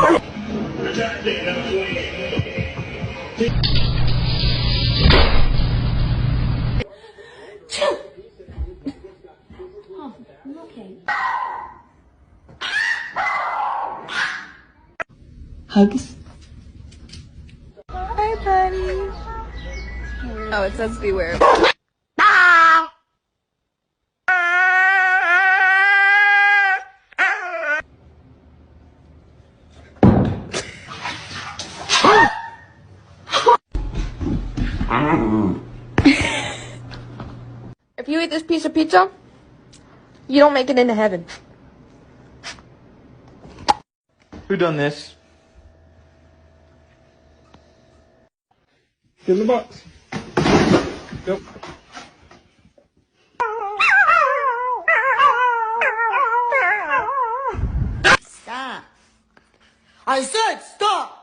Oh, I'm okay. Hugs. Hi, buddy. Oh, it says beware. If you eat this piece of pizza, you don't make it into heaven. Who done this? Get in the box. Go. Stop. I said stop!